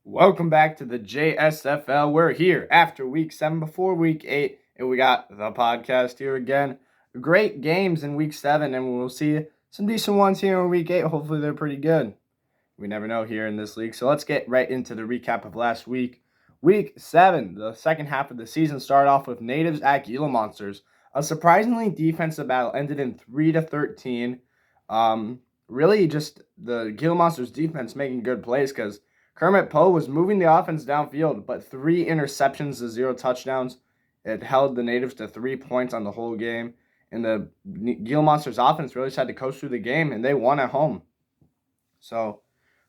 Welcome back to the JSFL. We're here after week 7 before week 8, and we got the podcast here again. Great games in week 7, and we'll see some decent ones here in week 8. Hopefully, they're pretty good. We never know here in this league. So let's get right into the recap of last week. Week 7, the second half of the season, started off with Natives at Gila Monsters. A surprisingly defensive battle ended in 3-13. Really, just the Gila Monsters defense making good plays because Kermit Poe was moving the offense downfield, but 3 interceptions to 0 touchdowns. It held the Natives to 3 points on the whole game. And the Gila Monsters offense really just had to coast through the game, and they won at home. So,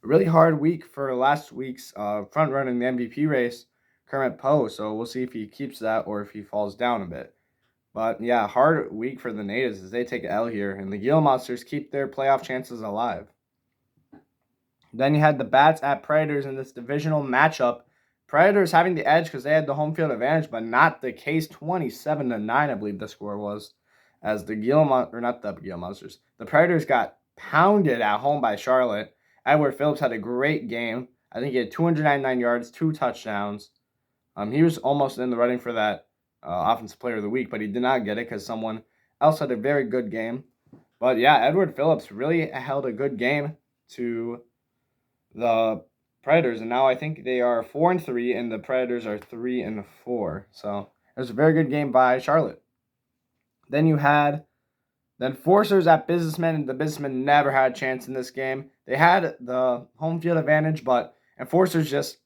a really hard week for last week's front runner in the MVP race, Kermit Poe. So, we'll see if he keeps that or if he falls down a bit. But, yeah, hard week for the Natives as they take an L here, and the Gila Monsters keep their playoff chances alive. Then you had the Bats at Predators in this divisional matchup. Predators having the edge because they had the home field advantage, but not the case. 27-9, I believe the score was, as the the Predators got pounded at home by Charlotte. Edward Phillips had a great game. I think he had 299 yards, 2 touchdowns. He was almost in the running for that Offensive Player of the Week, but he did not get it because someone else had a very good game. But yeah, Edward Phillips really held a good game to the Predators, and now I think they are 4-3, and the Predators are 3-4. So it was a very good game by Charlotte. Then you had Forcers at Businessmen, and the Businessmen never had a chance in this game. They had the home field advantage, but Enforcers just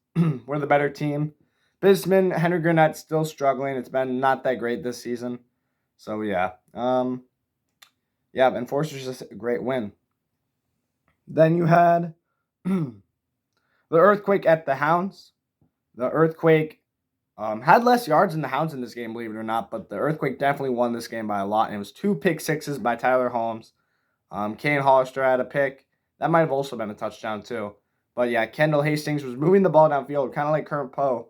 were the better team. Businessmen, Henry Gurnett still struggling. It's been not that great this season. So yeah. Enforcers just a great win. Then you had the Earthquake at the Hounds. The Earthquake had less yards than the Hounds in this game, believe it or not, but the Earthquake definitely won this game by a lot, and it was 2 pick sixes by Tyler Holmes. Kane Hollister had a pick. That might have also been a touchdown, too. But, yeah, Kendall Hastings was moving the ball downfield, kind of like Kermit Poe.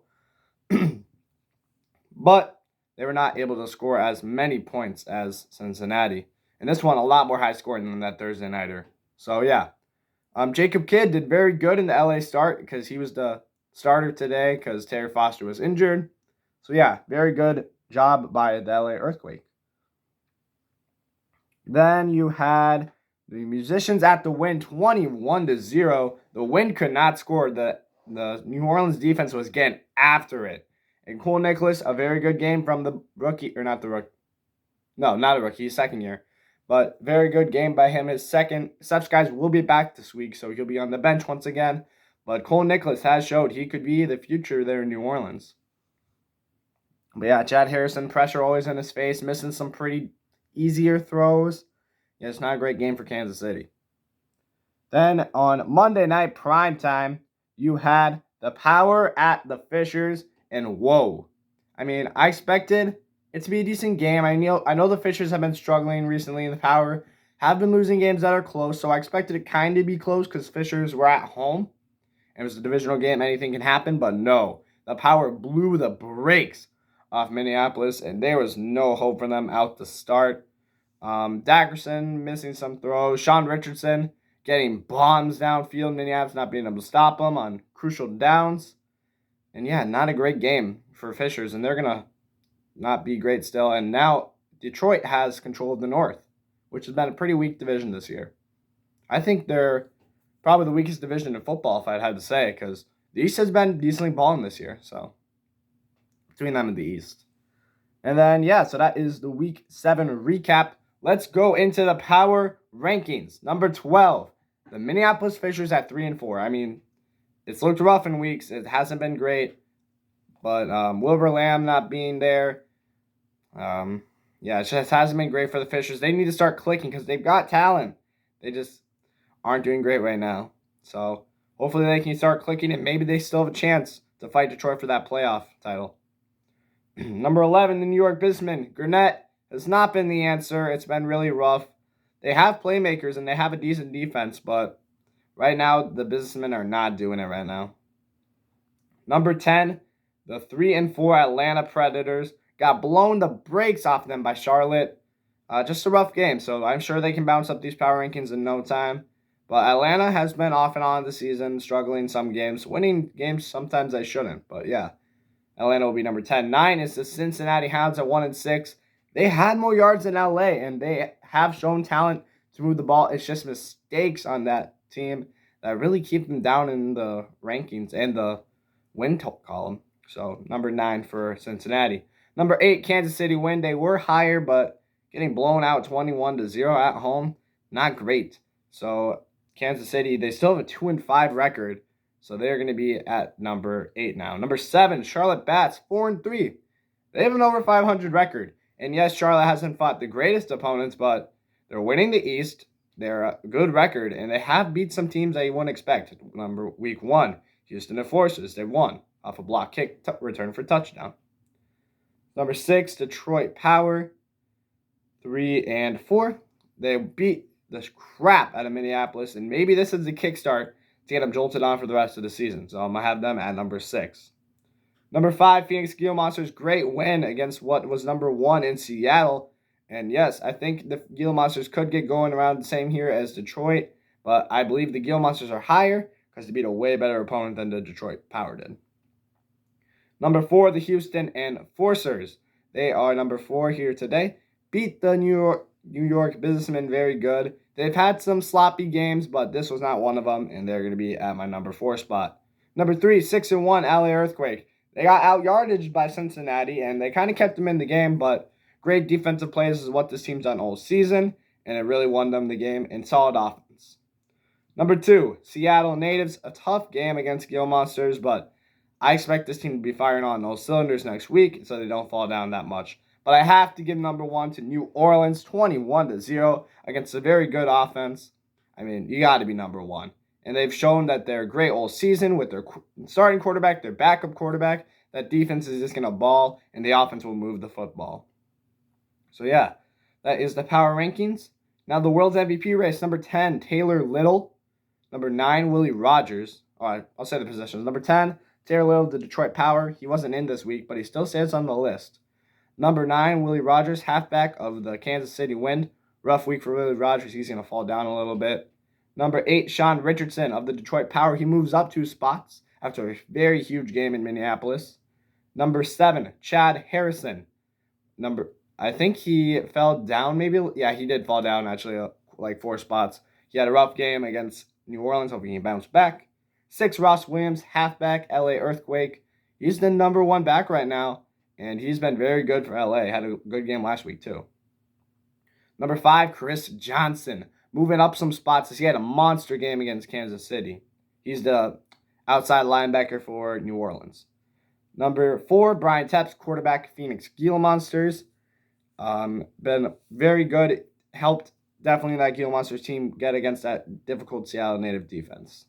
But they were not able to score as many points as Cincinnati. And this one, a lot more high scoring than that Thursday nighter. So, yeah. Jacob Kidd did very good in the LA start because he was the starter today because Terry Foster was injured. So, yeah, very good job by the LA Earthquake. Then you had the Musicians at the Wind, 21-0. The Wind could not score. The New Orleans defense was getting after it. And Cole Nicholas, a very good game from the rookie, or not the rookie. No, not a rookie, his second year. But very good game by him. His second. Such guys will be back this week, so he'll be on the bench once again. But Cole Nicholas has showed he could be the future there in New Orleans. But yeah, Chad Harrison, pressure always in his face, missing some pretty easier throws. Yeah, it's not a great game for Kansas City. Then on Monday night primetime, you had the Power at the Fishers, and whoa. I mean, I expected it to be a decent game. I know the Fishers have been struggling recently, and the Power have been losing games that are close, so I expected it kind of be close because Fishers were at home. It was a divisional game, anything can happen, but no. The Power blew the brakes off Minneapolis, and there was no hope for them out the start. Dackerson missing some throws. Sean Richardson getting bombs downfield. Minneapolis not being able to stop them on crucial downs. And yeah, not a great game for Fishers, and they're going to not be great still. And now Detroit has control of the North, which has been a pretty weak division this year. I think they're probably the weakest division in football, if I'd had to say, because the East has been decently balling this year. So between them and the East. And then, yeah, so that is the Week 7 recap. Let's go into the power rankings. Number 12, the Minneapolis Fishers at 3-4. I mean, it's looked rough in weeks. It hasn't been great. But Wilbur Lamb not being there. It just hasn't been great for the Fishers. They need to start clicking because they've got talent. They just aren't doing great right now. So hopefully they can start clicking and maybe they still have a chance to fight Detroit for that playoff title. Number 11, the New York Businessmen. Gurnett has not been the answer. It's been really rough. They have playmakers and they have a decent defense, but right now the Businessmen are not doing it right now. Number 10, the 3-4 Atlanta Predators. Got blown the brakes off them by Charlotte. Just a rough game, so I'm sure they can bounce up these power rankings in no time. But Atlanta has been off and on this season, struggling some games, winning games sometimes they shouldn't. But yeah, Atlanta will be number 10. 9 is the Cincinnati Hounds at 1-6. They had more yards than LA, and they have shown talent to move the ball. It's just mistakes on that team that really keep them down in the rankings and the win column. So number 9 for Cincinnati. Number 8, Kansas City win. They were higher, but getting blown out 21-0 at home, not great. So Kansas City, they still have a 2-5 record. So they're going to be at number 8 now. Number 7, Charlotte Bats, 4-3. They have an over 500 record. And yes, Charlotte hasn't fought the greatest opponents, but they're winning the East. They're a good record, and they have beat some teams that you wouldn't expect. Week 1, Houston Enforcers, they won off a block kick return for touchdown. Number 6, Detroit Power, 3-4. They beat the crap out of Minneapolis, and maybe this is the kickstart to get them jolted on for the rest of the season. So I'm going to have them at number 6. Number 5, Phoenix Gila Monsters, great win against what was number 1 in Seattle. And yes, I think the Gila Monsters could get going around the same here as Detroit, but I believe the Gila Monsters are higher because they beat a way better opponent than the Detroit Power did. Number 4, the Houston Enforcers. They are number 4 here today. Beat the New York Businessmen very good. They've had some sloppy games, but this was not one of them, and they're going to be at my number 4 spot. Number 3, 6-1, LA Earthquake. They got out-yardaged by Cincinnati, and they kind of kept them in the game, but great defensive plays is what this team's done all season, and it really won them the game, and solid offense. Number 2, Seattle Natives. A tough game against Gila Monsters, but I expect this team to be firing on all cylinders next week, so they don't fall down that much. But I have to give number 1 to New Orleans, 21-0 against a very good offense. I mean, you got to be number 1. And they've shown that they're great all season with their starting quarterback, their backup quarterback. That defense is just going to ball, and the offense will move the football. So yeah, that is the power rankings. Now the world's MVP race. Number 10, Taylor Little. Number 9, Willie Rogers. I'll say the positions. Number 10, Taylor Little, the Detroit Power. He wasn't in this week, but he still stands on the list. Number 9, Willie Rogers, halfback of the Kansas City Wind. Rough week for Willie Rogers. He's going to fall down a little bit. Number 8, Sean Richardson of the Detroit Power. He moves up 2 spots after a very huge game in Minneapolis. Number 7, Chad Harrison. I think he fell down maybe. Yeah, he did fall down actually like 4 spots. He had a rough game against New Orleans, hoping he bounced back. 6, Ross Williams, halfback, LA Earthquake. He's the number 1 back right now, and he's been very good for LA. Had a good game last week too. Number 5, Chris Johnson. Moving up some spots as he had a monster game against Kansas City. He's the outside linebacker for New Orleans. Number 4, Brian Tepps, quarterback, Phoenix Gila Monsters. Been very good. Helped definitely that Gila Monsters team get against that difficult Seattle Native defense.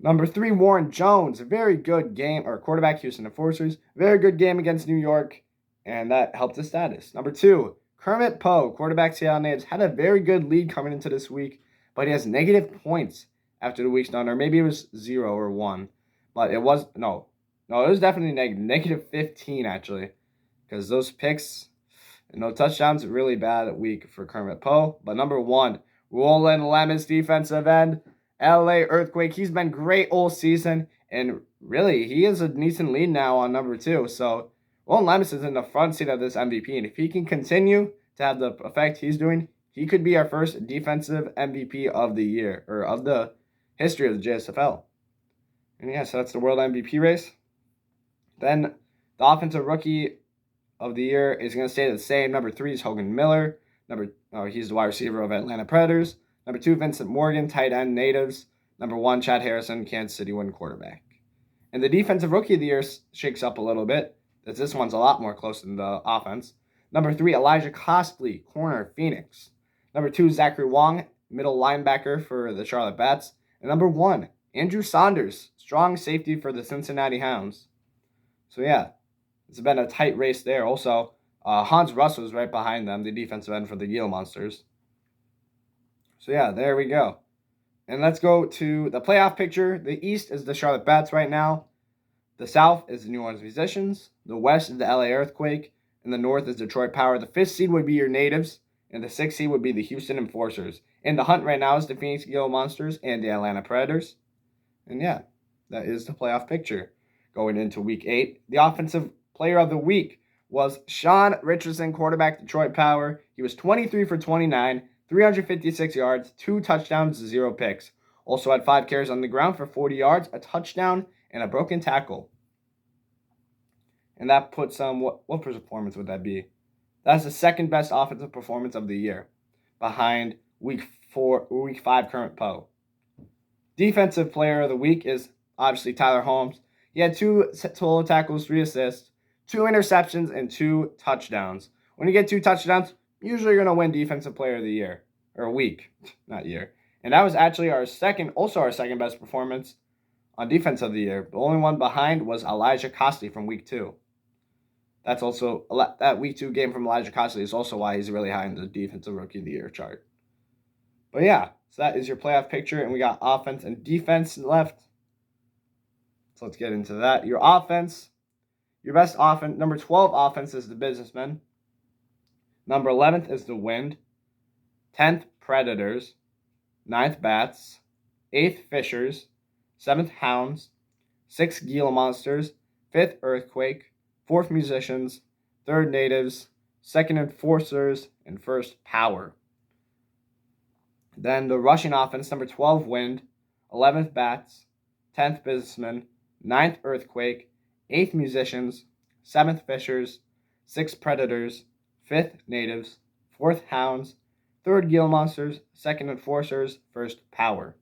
Number 3, Warren Jones. A very good game, or quarterback, Houston Enforcers. Very good game against New York, and that helped his status. Number 2, Kermit Poe, quarterback, Seattle Natives, had a very good lead coming into this week, but he has negative points after the week's done, or maybe it was 0 or 1. But it was, no, it was definitely negative 15, actually, because those picks, no touchdowns, really bad week for Kermit Poe. But number 1, Roland Lemons, defensive end, LA Earthquake. He's been great all season, and really, he is a decent lead now on number 2, so Roland Lemons is in the front seat of this MVP, and if he can continue to have the effect he's doing, he could be our first defensive MVP of the year, or of the history of the JSFL. And yeah, so that's the World MVP race. Then the Offensive Rookie of the Year is going to stay the same. Number 3 is Hogan Miller. He's the wide receiver of Atlanta Predators. Number 2, Vincent Morgan, tight end, Natives. Number 1, Chad Harrison, Kansas City Wind, quarterback. And the Defensive Rookie of the Year shakes up a little bit, as this one's a lot more close than the offense. Number 3, Elijah Costley, corner, Phoenix. Number 2, Zachary Wong, middle linebacker for the Charlotte Bats. And number 1, Andrew Saunders, strong safety for the Cincinnati Hounds. So yeah, it's been a tight race there. Also, Hans Russell is right behind them, the defensive end for the Gila Monsters. So yeah, there we go. And let's go to the playoff picture. The East is the Charlotte Bats right now. The South is the New Orleans Musicians. The West is the LA Earthquake. And the North is Detroit Power. The 5th seed would be your Natives. And the 6th seed would be the Houston Enforcers. In the hunt right now is the Phoenix Gila Monsters and the Atlanta Predators. And yeah, that is the playoff picture going into Week 8. The Offensive Player of the Week was Sean Richardson, quarterback, Detroit Power. He was 23 for 29, 356 yards, 2 touchdowns, 0 picks. Also had 5 carries on the ground for 40 yards, a touchdown, and a broken tackle. And that puts what performance would that be? That's the second best offensive performance of the year, behind Week 5 current Poe. Defensive Player of the Week is obviously Tyler Holmes. He had 2 total tackles, 3 assists, 2 interceptions, and 2 touchdowns. When you get 2 touchdowns, usually you're going to win Defensive Player of the Year. Or week, not year. And that was actually our second best performance on Defense of the Year. The only one behind was Elijah Costley from Week 2. That's also, that Week 2 game from Elijah Costley is also why he's really high in the Defensive Rookie of the Year chart. But yeah, so that is your playoff picture, and we got offense and defense left. So let's get into that. Your offense, your best offense, number 12 offense is the Businessmen. Number 11th is the Wind. 10th, Predators. 9th, Bats. 8th, Fishers. 7th, Hounds. 6th, Gila Monsters. 5th, Earthquake. 4th, Musicians. 3rd, Natives. 2nd, Enforcers. And 1st, Power. Then the rushing offense, number 12, Wind. 11th, Bats. 10th, Businessmen. 9th, Earthquake. 8th, Musicians. 7th, Fishers. 6th, Predators. 5th, Natives. 4th, Hounds. 3rd, Gila Monsters. 2nd, Enforcers. 1st, Power.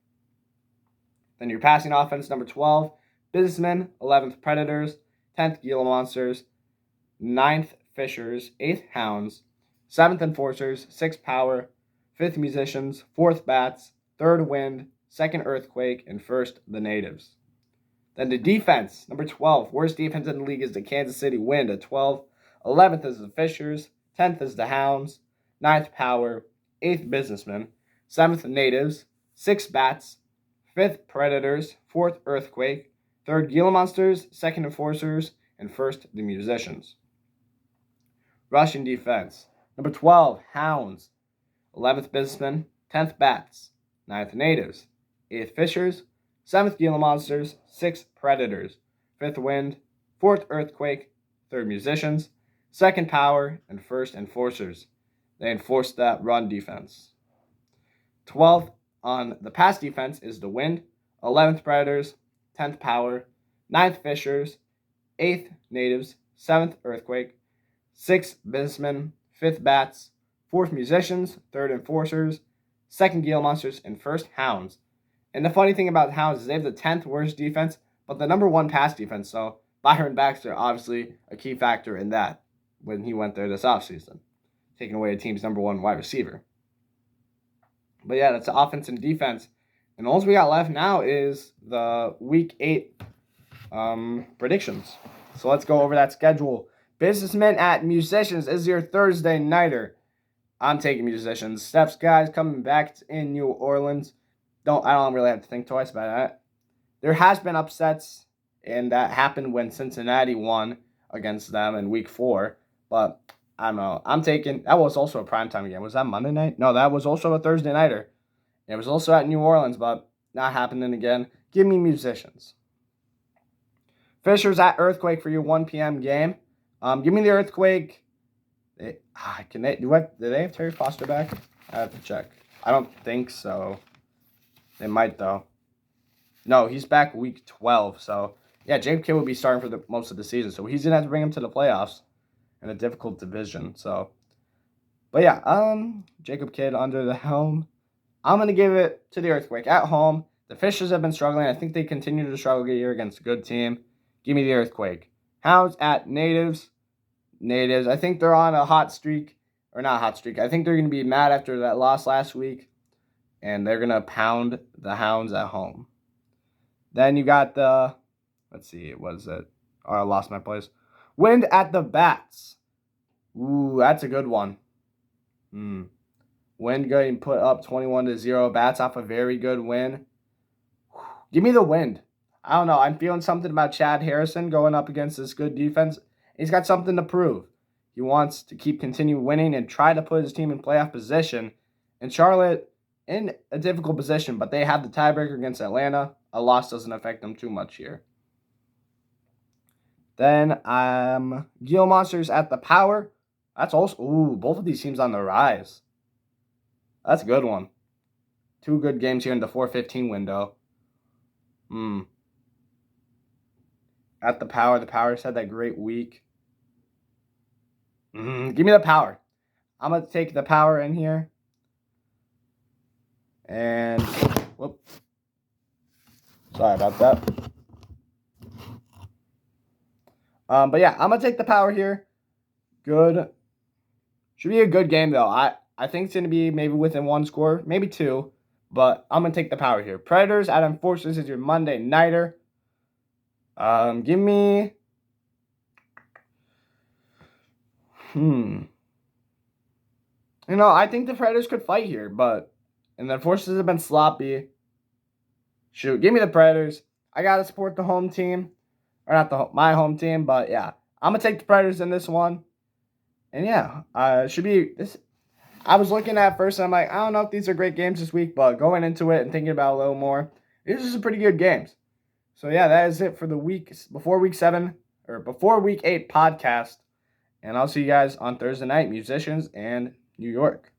Then your passing offense, number 12, Businessmen. 11th, Predators. 10th, Gila Monsters. 9th, Fishers. 8th, Hounds. 7th, Enforcers. 6th, Power. 5th, Musicians. 4th, Bats. 3rd, Wind. 2nd, Earthquake. And 1st, the Natives. Then the defense, number 12, worst defense in the league is the Kansas City Wind at 12. 11th is the Fishers. 10th is the Hounds. 9th, Power. 8th, Businessmen. 7th, Natives. 6th, Bats. 5th, Predators. 4th, Earthquake. 3rd, Gila Monsters. 2nd, Enforcers. And 1st, the Musicians. Rushing defense, number 12, Hounds. 11th, Businessmen. 10th, Bats. 9th, Natives. 8th, Fishers. 7th, Gila Monsters. 6th, Predators. 5th, Wind. 4th, Earthquake. 3rd, Musicians. 2nd, Power. And 1st, Enforcers. They enforced that run defense. 12th on the pass defense is the Wind. 11th, Predators. 10th, Power. 9th, Fishers. 8th, Natives. 7th, Earthquake. 6th, Businessmen. 5th, Bats. 4th, Musicians. 3rd, Enforcers. 2nd, Gila Monsters. And 1st, Hounds. And the funny thing about the Hounds is they have the 10th worst defense, but the number 1 pass defense. So Byron Baxter, obviously a key factor in that when he went there this offseason, taking away a team's number 1 wide receiver. But yeah, that's the offense and defense. And all we got left now is the Week 8 predictions. So let's go over that schedule. Businessmen at Musicians is your Thursday nighter. I'm taking Musicians. Steph's guys coming back in New Orleans. I don't really have to think twice about that. There has been upsets, and that happened when Cincinnati won against them in Week 4. But I don't know. I'm taking, that was also a primetime game. Was that Monday night? No, that was also a Thursday nighter. It was also at New Orleans, but not happening again. Give me Musicians. Fishers at Earthquake for your 1 p.m. game. Give me the Earthquake. Do they have Terry Foster back? I have to check. I don't think so. They might, though. No, he's back Week 12. So, yeah, Jacob Kidd will be starting for most of the season. So, he's going to have to bring him to the playoffs in a difficult division. So, but yeah, Jacob Kidd under the helm. I'm going to give it to the Earthquake at home. The Fishers have been struggling. I think they continue to struggle here against a good team. Give me the Earthquake. Hounds at Natives. Natives. I think they're on a hot streak. Or not a hot streak. I think they're going to be mad after that loss last week. And they're going to pound the Hounds at home. Then you got the, let's see, what is it? Oh, I lost my place. Wind at the Bats. Ooh, that's a good one. Wind getting put up 21-0. Bats off a very good win. Give me the Wind. I don't know. I'm feeling something about Chad Harrison going up against this good defense. He's got something to prove. He wants to continue winning and try to put his team in playoff position. And Charlotte in a difficult position, but they have the tiebreaker against Atlanta. A loss doesn't affect them too much here. Then Gila Monsters at the Power. That's also both of these teams on the rise. That's a good one. 2 good games here in the 4:15 window. At the Power. The Power's had that great week. Give me the Power. I'm going to take the Power in here. And, whoop. Sorry about that. But yeah, I'm going to take the Power here. Good. Should be a good game, though. I think it's going to be maybe within 1 score, maybe 2. But I'm going to take the Power here. Predators at Enforcers is your Monday nighter. Give me... I think the Predators could fight here, but... And the Enforcers have been sloppy. Shoot, give me the Predators. I got to support the home team. Or not my home team, but yeah. I'm going to take the Predators in this one. And yeah, should be... this. I was looking at first, and I'm like, I don't know if these are great games this week, but going into it and thinking about it a little more, these are some pretty good games. So yeah, that is it for the week before week 7 or before week 8 podcast. And I'll see you guys on Thursday night, Musicians and New York.